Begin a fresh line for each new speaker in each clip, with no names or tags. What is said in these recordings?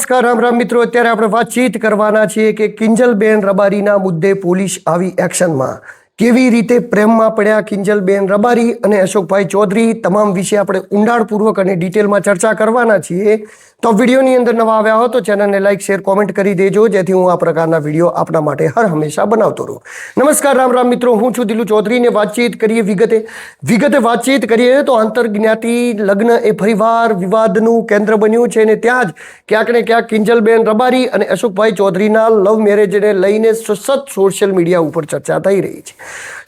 નમસ્કાર રામ રામ મિત્રો, અત્યારે આપણે વાતચીત કરવાના છીએ કે કિંજલબેન રબારીના મુદ્દે પોલીસ આવી એક્શનમાં કેવી રીતે પ્રેમમાં પડ્યા કિંજલબેન રબારી અને અશોકભાઈ ચૌધરી, તમામ વિશે આપણે ઊંડાણપૂર્વક અને ડિટેલમાં ચર્ચા કરવાના છીએ. તો વિડીયોની અંદર નવા આવ્યા હો તો ચેનલને લાઈક શેર કોમેન્ટ કરી દેજો, જેથી હું આ પ્રકારના વિડીયો આપના માટે હર હંમેશા બનાવતો રહું. નમસ્કાર રામ રામ મિત્રો, હું છું દિલુ ચૌધરીને વાતચીત કરીએ વિગતે વાતચીત કરીએ તો આંતરજ્ઞાતિ લગ્ન એ ફરીવાર વિવાદનું કેન્દ્ર બન્યું છે અને ત્યાં જ ક્યાંક ને ક્યાંક કિંજલબેન રબારી અને અશોકભાઈ ચૌધરીના લવ મેરેજને લઈને સતત સોશિયલ મીડિયા ઉપર ચર્ચા થઈ રહી છે.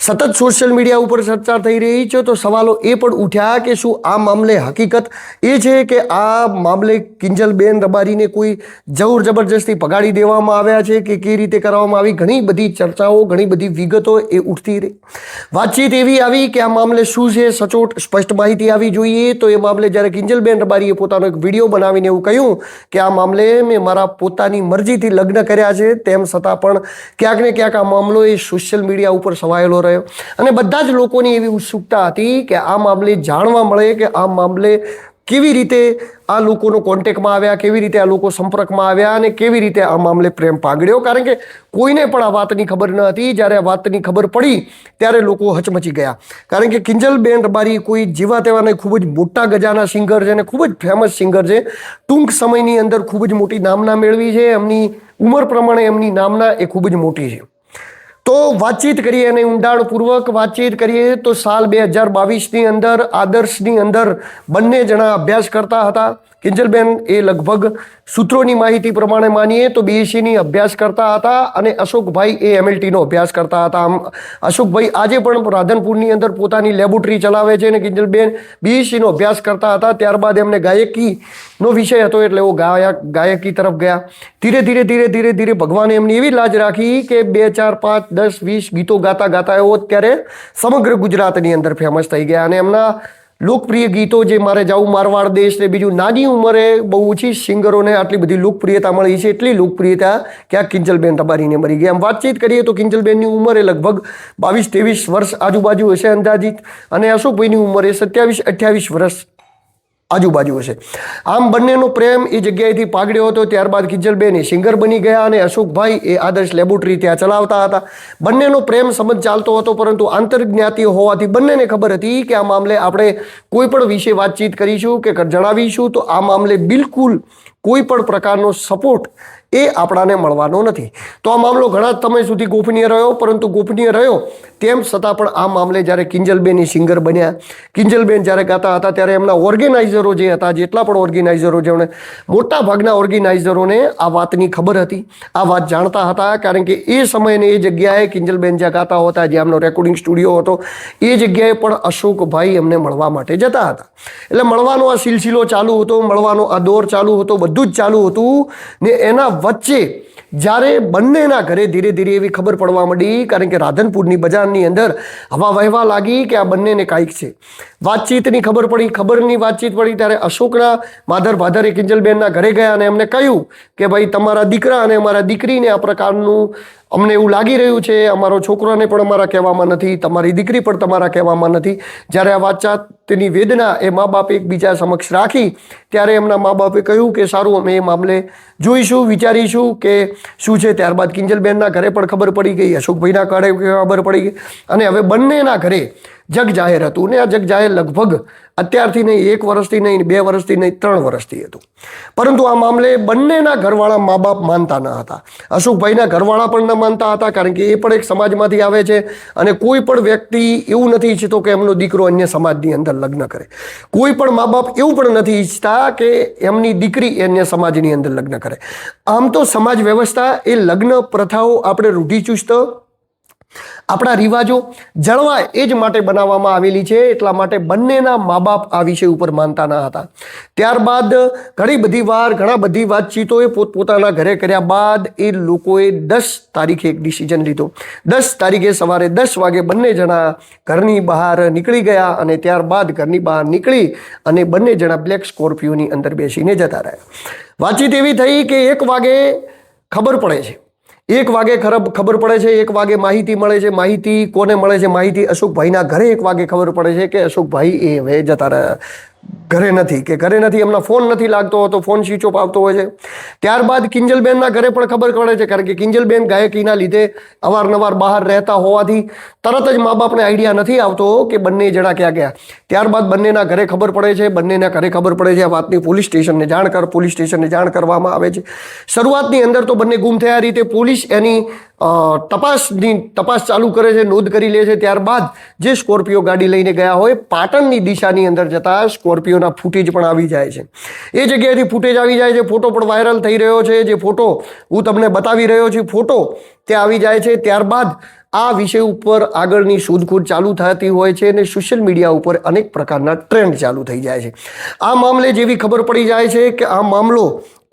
સતત સોશિયલ મીડિયા ઉપર ચર્ચા થઈ રહી છે તો સવાલો એ પણ ઉઠ્યા કે શું આ મામલે હકીકત એ છે કે આ મામલે કિંજલબેન રબારીને કોઈ જબર જબરજસ્તી પગાડી દેવામાં આવ્યા છે કે કેવી રીતે કરવામાં આવી. ઘણી બધી ચર્ચાઓ, ઘણી બધી વિગતો એ ઉઠતી રહી. વાતચીત એવી આવી કે આ મામલે શું છે, સચોટ સ્પષ્ટ માહિતી આવી જોઈએ. તો એ મામલે જ્યારે કિંજલબેન રબારીએ પોતાનો એક વિડીયો બનાવીને એવું કહ્યું કે આ મામલે મેં મારા પોતાની મરજીથી લગ્ન કર્યા છે, તેમ છતાં પણ ક્યાંક ને ક્યાંક આ મામલો એ સોશિયલ મીડિયા ઉપર સવાયેલો રહ્યો અને બધા જ લોકોની એવી ઉત્સુકતા હતી કે આ મામલે જાણવા મળે કે આ મામલે કેવી રીતે આ લોકોનો કોન્ટેક્ટમાં આવ્યા, કેવી રીતે આ લોકો સંપર્કમાં આવ્યા અને કેવી રીતે આ મામલે પ્રેમ પાગડ્યો. કારણ કે કોઈને પણ આ વાતની ખબર ન હતી. જ્યારે આ વાતની ખબર પડી ત્યારે લોકો હચમચી ગયા. કારણ કે કિંજલબેન રબારી કોઈ જેવા તેવા ખૂબ જ મોટા ગજાના સિંગર છે અને ખૂબ જ ફેમસ સિંગર છે. ટૂંક સમયની અંદર ખૂબ જ મોટી નામના મેળવી છે. એમની ઉંમર પ્રમાણે એમની નામના એ ખૂબ જ મોટી છે. તો વાતચીત કરીએ અને ઊંડાણપૂર્વક વાતચીત કરીએ તો સાલ 2022ની અંદર આદર્શની અંદર બંને જણા અભ્યાસ કરતા હતા. કિંજલબેન એ લગભગ સૂત્રોની માહિતી પ્રમાણે માનીએ તો બીએસસીની અભ્યાસ કરતા હતા અને અશોકભાઈ એ એમએલટીનો અભ્યાસ કરતા હતા. આમ અશોકભાઈ આજે પણ રાધનપુરની અંદર પોતાની લેબોરેટરી ચલાવે છે અને કિંજલબેન બીએસસીનો અભ્યાસ કરતા હતા. ત્યારબાદ એમને ગાયકીનો વિષય હતો એટલે ગાયકી તરફ ગયા. ધીરે ધીરે ભગવાને એમની એવી લાજ રાખી કે 2, 4, 5, 10, 20 ગીતો ગાતા એવો અત્યારે સમગ્ર ગુજરાતની અંદર ફેમસ થઈ ગયા અને એમના લોકપ્રિય ગીતો જે મારે જાવું મારવાડ દેશ ને બીજું નાની ઉંમરે બહુ ઓછી સિંગરોને આટલી બધી લોકપ્રિયતા મળી છે. એટલી લોકપ્રિયતા ક્યાંક કિંજલબેન રબારીને મળી ગઈ. આમ વાતચીત કરીએ તો કિંજલબેનની ઉંમર એ લગભગ 22-23 વર્ષ આજુબાજુ હશે અંદાજિત અને અશોકભાઈની ઉંમર એ 27-28 વર્ષ આજુબાજુ હશે. આમ બંનેનો પ્રેમ એ જગ્યાએથી પાગડ્યો હતો. ત્યારબાદ કિંજલબેન એ સિંગર બની ગયા અને અશોકભાઈ એ આદર્શ લેબોરેટરી ત્યાં ચલાવતા હતા. બંનેનો પ્રેમ સંબંધ ચાલતો હતો, પરંતુ આંતરજ્ઞાતિઓ હોવાથી બંનેને ખબર હતી કે આ મામલે આપણે કોઈ પણ વિશે વાતચીત કરીશું કે જણાવીશું તો આ મામલે બિલકુલ કોઈ પણ પ્રકારનો સપોર્ટ એ આપણાને મળવાનો નથી. તો આ મામલો ઘણા સમય સુધી ગોપનીય રહ્યો, પરંતુ ગોપનીય રહ્યો તેમ છતાં પણ આ મામલે જ્યારે કિંજલબેન એ સિંગર બન્યા, કિંજલબેન જ્યારે ગાતા હતા ત્યારે એમના ઓર્ગેનાઇઝરો જે હતા, જેટલા પણ ઓર્ગેનાઇઝરો જેમણે મોટા ભાગના ઓર્ગેનાઇઝરોને આ વાતની ખબર હતી, આ વાત જાણતા હતા. કારણ કે એ સમયને એ જગ્યાએ કિંજલબેન જ્યાં ગાતા હતા, જ્યાં એમનો રેકોર્ડિંગ સ્ટુડિયો હતો, એ જગ્યાએ પણ અશોકભાઈ એમને મળવા માટે જતા હતા. એટલે મળવાનો આ સિલસિલો ચાલુ હતો, મળવાનો આ દોર ચાલુ હતો, બધું જ ચાલુ હતું ને એના વચ્ચે જ્યારે બંનેના ઘરે ધીરે ધીરે એવી ખબર પડવા માંડી, કારણ કે રાધનપુરની બજારની અંદર હવા વહેવા લાગી કે આ બંનેને કાંઈક છે. વાતચીતની ખબર પડી, ખબરની વાતચીત પડી ત્યારે અશોકના માધર ભાધરે કિંજલબેનના ઘરે ગયા અને એમને કહ્યું કે ભાઈ તમારા દીકરા અને અમારા દીકરીને આ પ્રકારનું અમને એવું લાગી રહ્યું છે, અમારો છોકરાને પણ અમારા કહેવામાં નથી, તમારી દીકરી પણ તમારા કહેવામાં નથી. જ્યારે આ વાતચાતની વેદના એ મા બાપે એકબીજા સમક્ષ રાખી ત્યારે એમના મા બાપે કહ્યું કે સારું, અમે એ મામલે જોઈશું, વિચારીશું કે શું છે. ત્યારબાદ કિંજલબેનના ઘરે પણ ખબર પડી ગઈ, અશોકભાઈના ઘરે ખબર પડી ગઈ અને હવે બંનેના ઘરે જગ જાહેર હતું ને આ જગ જાહેર લગભગ અત્યારથી નહીં 1 વર્ષથી નહીં, 2 વર્ષથી નહીં, 3 વર્ષથી હતું. પરંતુ આ મામલે બંનેના ઘરવાળા મા બાપ માનતા ન હતા. અશોકભાઈના ઘરવાળા પણ ન માનતા હતા, કારણ કે એ પણ એક સમાજમાંથી આવે છે અને કોઈ પણ વ્યક્તિ એવું નથી ઈચ્છતો કે એમનો દીકરો અન્ય સમાજની અંદર લગ્ન કરે. કોઈ પણ મા બાપ એવું પણ નથી ઈચ્છતા કે એમની દીકરી અન્ય સમાજની અંદર લગ્ન કરે. આમ તો સમાજ વ્યવસ્થા એ લગ્ન પ્રથાઓ આપણે રૂઢિચુસ્ત આપણા રિવાજો જળવાય એ જ માટે બનાવવામાં આવેલી છે. એટલા માટે બંનેના મા બાપ આ વિષય ઉપર માનતા ન હતા. ત્યારબાદ ઘણા બધી વાતચીતોએ પોતપોતાના ઘરે કર્યા બાદ એ લોકોએ 10 તારીખે એક ડિસિઝન લીધો. 10 તારીખે સવારે 10 વાગે બંને જણા ઘરની બહાર નીકળી ગયા અને ત્યારબાદ ઘરની બહાર નીકળી અને બંને જણા બ્લેક સ્કોર્પિયોની અંદર બેસીને જતા રહ્યા. વાતચીત એવી થઈ કે 1 વાગે ખબર પડે છે, 1 વાગે ખબર પડે છે, 1 વાગે માહિતી મળે છે. માહિતી કોને મળે છે? માહિતી અશોકભાઈના ઘરે 1 વાગે ખબર પડે છે કે અશોકભાઈ એ હવે જતા રહ્યા, ઘરે નથી કે ઘરે નથી, એમના ફોન નથી લાગતો હોતો, ફોન સ્વિચ ઓફ આવતો હોય છે. ત્યારબાદ કિંજલબેનના ઘરે પણ ખબર પડે છે, કારણ કે કિંજલબેન ગાયકીના લીધે અવારનવાર બહાર રહેતા હોવાથી તરત જ મા બાપને આઈડિયા નથી આવતો કે બંને જણા ક્યાં ગયા. ત્યારબાદ બંનેના ઘરે ખબર પડે છે, બંનેના ઘરે ખબર પડે છે આ વાતની પોલીસ સ્ટેશનને જાણ કરવામાં આવે છે. શરૂઆતની અંદર તો બંને ગુમ થયા રીતે પોલીસ એની તપાસ ચાલુ કરે છે, નોંધ કરી લે છે. ત્યારબાદ જે સ્કોર્પિયો ગાડી લઈને ગયા હોય પાટણની દિશાની અંદર જતા સ્કોર્પિયોના ફૂટેજ પણ આવી જાય છે. એ જગ્યાએથી ફૂટેજ આવી જાય છે, ફોટો પણ વાયરલ થઈ રહ્યો છે. જે ફોટો હું તમને બતાવી રહ્યો છું, ફોટો તે આવી જાય છે. ત્યારબાદ આ વિષય ઉપર આગળની શોધખોળ ચાલુ થતી હોય છે અને સોશિયલ મીડિયા ઉપર અનેક પ્રકારના ટ્રેન્ડ ચાલુ થઈ જાય છે. આ મામલે જેવી ખબર પડી જાય છે કે આ મામલો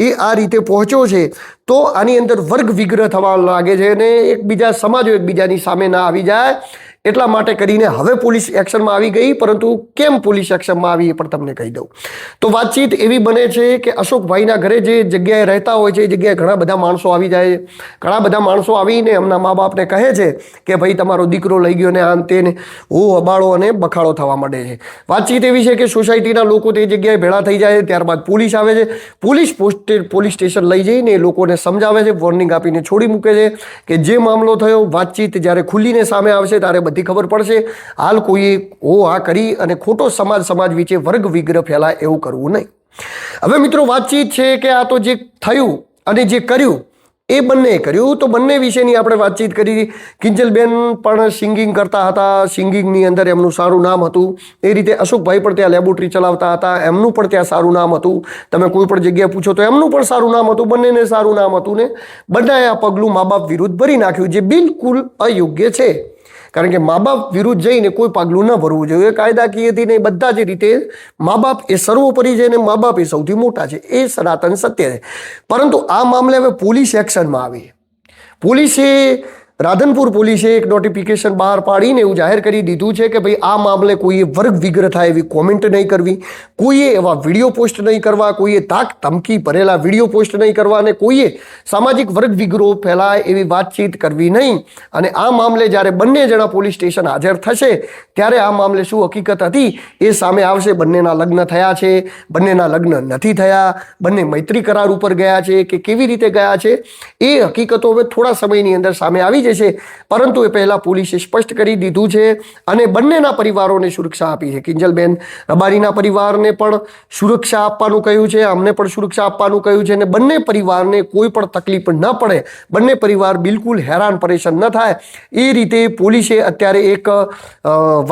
એ આ રીતે પહોંચ્યો છે તો આની અંદર વર્ગ વિગ્રહ થવા લાગે છે અને સમાજો એકબીજાની સામે ના આવી જાય એટલા માટે કરીને હવે પોલીસ એક્શનમાં આવી ગઈ. પરંતુ કેમ પોલીસ એક્શનમાં આવી એ પણ તમને કહી દઉં. તો વાતચીત એવી બને છે કે અશોકભાઈના ઘરે જે જગ્યાએ રહેતા હોય છે એ જગ્યાએ ઘણા બધા માણસો આવી જાય છે. ઘણા બધા માણસો આવીને એમના મા બાપને કહે છે કે ભાઈ તમારો દીકરો લઈ ગયો ને આમ તેને હબાળો અને બખાડો થવા માંડે છે. વાતચીત એવી છે કે સોસાયટીના લોકો તે જગ્યાએ ભેળા થઈ જાય છે. ત્યારબાદ પોલીસ આવે છે. પોલીસ સ્ટેશન લઈ જઈને એ લોકોને સમજાવે છે, વોર્નિંગ આપીને છોડી મૂકે છે કે જે મામલો થયો વાતચીત જ્યારે ખુલ્લીને સામે આવશે ત્યારે બધી ખબર પડશે. હાલ કોઈએ આ કરી અને ખોટો સમાજ વિશે વર્ગ વિગ્રહ ફેલાય એવું કરવું નહીં. હવે મિત્રો વાતચીત છે કે આ તો જે થયું અને જે કર્યું એ બંને કર્યું, તો બંને વિશેની આપણે વાતચીત કરી. કિંજલબેન પણ સિંગિંગ કરતા હતા, સિંગિંગની અંદર એમનું સારું નામ હતું. એ રીતે અશોકભાઈ પણ ત્યાં લેબોરેટરી ચલાવતા હતા, એમનું પણ ત્યાં સારું નામ હતું. તમે કોઈ પણ જગ્યાએ પૂછો તો એમનું પણ સારું નામ હતું, બંનેને સારું નામ હતું ને બધાએ આ પગલું મા બાપ વિરુદ્ધ ભરી નાખ્યું, જે બિલકુલ અયોગ્ય છે. કારણ કે મા બાપ વિરુદ્ધ જઈને કોઈ પગલું ન ભરવું જોઈએ. કાયદાકીયથી નહીં, બધા જ રીતે મા બાપ એ સર્વોપરી છે અને મા બાપ એ સૌથી મોટા છે, એ સનાતન સત્ય છે. પરંતુ આ મામલે હવે પોલીસ એક્શનમાં આવી. રાધનપુર પોલીસે એક નોટિફિકેશન બહાર પાડીને એવું જાહેર કરી દીધું છે કે ભાઈ આ મામલે કોઈએ વર્ગ વિગ્રહ થાય એવી કોમેન્ટ નહીં કરવી, કોઈએ એવા વિડીયો પોસ્ટ નહીં કરવા, કોઈએ તાક ધમકી ભરેલા વિડીયો પોસ્ટ નહીં કરવા અને કોઈએ સામાજિક વર્ગ વિગ્રહ ફેલાય એવી વાતચીત કરવી નહીં. અને આ મામલે જ્યારે બંને જણા પોલીસ સ્ટેશન હાજર થશે ત્યારે આ મામલે શું હકીકત હતી એ સામે આવશે. બંનેના લગ્ન થયા છે, બંનેના લગ્ન નથી થયા, બંને મૈત્રી કરાર ઉપર ગયા છે કે કેવી રીતે ગયા છે એ હકીકતો હવે થોડા સમયની અંદર સામે આવી જશે. પરંતુ એ પહેલા પોલીસે સ્પષ્ટ કરી દીધું છે અને બંનેના પરિવારોને સુરક્ષા આપી છે. કિંજલબેન રબારીના પરિવારને પણ સુરક્ષા આપવાનું કહ્યું છે, અમને પણ સુરક્ષા આપવાનું કહ્યું છે અને બંને પરિવારને કોઈ પણ તકલીફ ન પડે, બંને પરિવાર બિલકુલ હેરાન પરેશાન ન થાય એ રીતે પોલીસે અત્યારે એક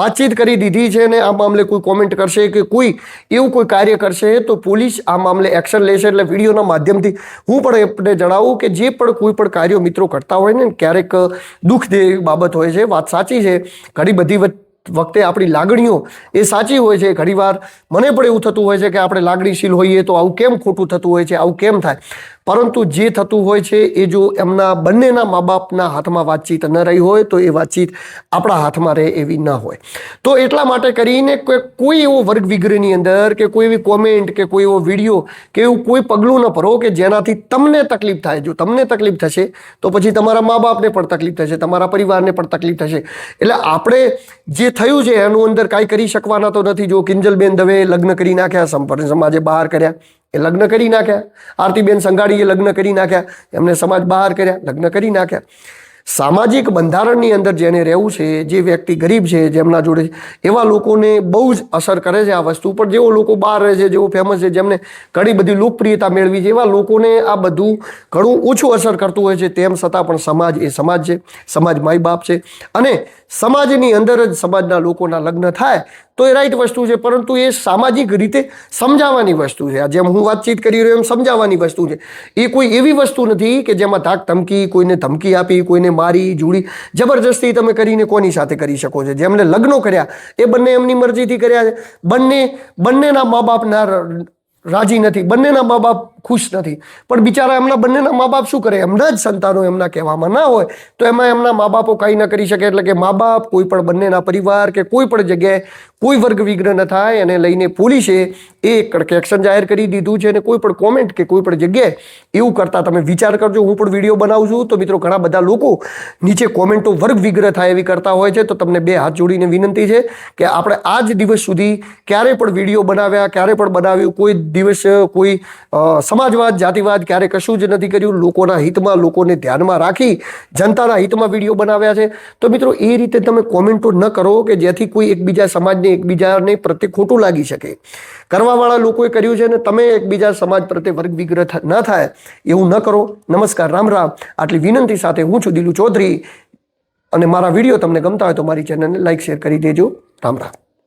વાતચીત કરી દીધી છે. અને આ મામલે કોઈ કોમેન્ટ કરશે કે કોઈ એવું કોઈ કાર્ય કરશે તો પોલીસ આ મામલે એક્શન લેશે. એટલે વિડીયોના માધ્યમથી હું પણ એમને જણાવું કે જે પણ કોઈ પણ કાર્યો મિત્રો કરતા હોય ને ક્યારેક દુઃખદેવી બાબત હોય છે. વાત સાચી છે, ઘણી બધી વખતે આપણી લાગણીઓ એ સાચી હોય છે. ઘણીવાર મને પણ એવું થતું હોય છે કે આપણે લાગણીશીલ હોઈએ તો આવું કેમ ખોટું થતું હોય છે, આવું કેમ થાય. પરંતુ જે થતું હોય છે એ જો એમના બંનેના મા બાપના હાથમાં વાતચીત ન રહી હોય તો એ વાતચીત આપણા હાથમાં રહે એવી ન હોય. તો એટલા માટે કરીને કોઈ એવો વર્ગ વિગ્રહની અંદર કે કોઈ એવી કોમેન્ટ કે કોઈ એવો વિડીયો કે એવું કોઈ પગલું ન ભરો કે જેનાથી તમને તકલીફ થાય. જો તમને તકલીફ થશે તો પછી તમારા મા બાપને પણ તકલીફ થશે, તમારા પરિવારને પણ તકલીફ થશે. એટલે આપણે જે થયું છે એનું અંદર કાંઈ કરી શકવાના તો નથી. જો કિંજલબેન દવે લગ્ન કરી નાખ્યા, સંપર્ક સમાજે બહાર કર્યા, એ લગ્ન કરી નાખ્યા. આરતીબેન સંઘાણીએ લગ્ન કરી નાખ્યા, એમને સમાજ બહાર કર્યા, લગ્ન કરી નાખ્યા. સામાજિક બંધારણની અંદર જેને રહેવું છે, જે વ્યક્તિ ગરીબ છે, જેમના જોડે એવા લોકોને બહુ જ અસર કરે છે આ વસ્તુ. પણ જેઓ લોકો બહાર રહે છે, જેઓ ફેમસ છે, જેમને ઘણી બધી લોકપ્રિયતા મેળવી છે, એવા લોકોને આ બધું ઘણું ઓછું અસર કરતું હોય છે. તેમ છતાં પણ સમાજ એ સમાજ છે, સમાજ માય બાપ છે અને સમાજની અંદર જ સમાજના લોકોના લગ્ન થાય તો એ રાઈટ વસ્તુ છે. પરંતુ એ સામાજિક રીતે સમજાવવાની વસ્તુ છે. જેમ હું વાતચીત કરી રહ્યો એમ સમજાવવાની વસ્તુ છે. એ કોઈ એવી વસ્તુ નથી કે જેમાં ધાક ધમકી, કોઈને ધમકી આપી, કોઈને મારી જુડી જબરજસ્તી તમે કરીને કોની સાથે કરી શકો છો. જેમને લગ્નો કર્યા એ બંને એમની મરજીથી કર્યા છે. બંનેના મા બાપના રાજી નથી, બંનેના મા બાપ ખુશ નથી. પણ બિચારા એમના બંનેના મા બાપ શું કરે, એમના જ સંતાનો એમના કહેવામાં ના હોય તો એમાં એમના મા બાપો કાંઈ ન કરી શકે. એટલે કે મા બાપ, કોઈ પણ બંનેના પરિવાર કે કોઈ પણ જગ્યાએ કોઈ વર્ગ વિઘ્ન ન થાય એને લઈને પોલીસે એક કડક એક્શન જાહેર કરી દીધું છે. અને કોઈ પણ કોમેન્ટ કે કોઈ પણ જગ્યાએ એવું કરતા તમે વિચાર કરજો. હું પણ વિડીયો બનાવું છું તો મિત્રો ઘણા બધા લોકો નીચે કોમેન્ટો વર્ગ વિગ્રહ થાય એવી કરતા હોય છે. તો તમને બે હાથ જોડીને વિનંતી છે કે આપણે આજ દિવસ સુધી ક્યારે પણ વિડીયો બનાવ્યા, ક્યારે પણ બનાવ્યું કોઈ દિવસ કોઈ સમાજવાદ, જાતિવાદ ક્યારે કશું જ નથી કર્યું. લોકોના હિતમાં, લોકોને ધ્યાનમાં રાખી જનતાના હિતમાં વિડીયો બનાવ્યા છે. તો મિત્રો એ રીતે તમે કોમેન્ટો ન કરો કે જેથી કોઈ એકબીજા સમાજને, એકબીજાને પ્રત્યે ખોટું લાગી શકે. કરવાવાળા લોકોએ કર્યું છે અને તમે એકબીજા સમાજ પ્રત્યે વર્ગ વિગ્રહ ન થાય એવું ન કરો. નમસ્કાર, રામ રામ. આટલી વિનંતી સાથે હું છું દિલુ ચૌધરી અને મારા વિડીયો તમને ગમતા હોય તો મારી ચેનલને લાઈક, શેર કરી દેજો. રામ રામ.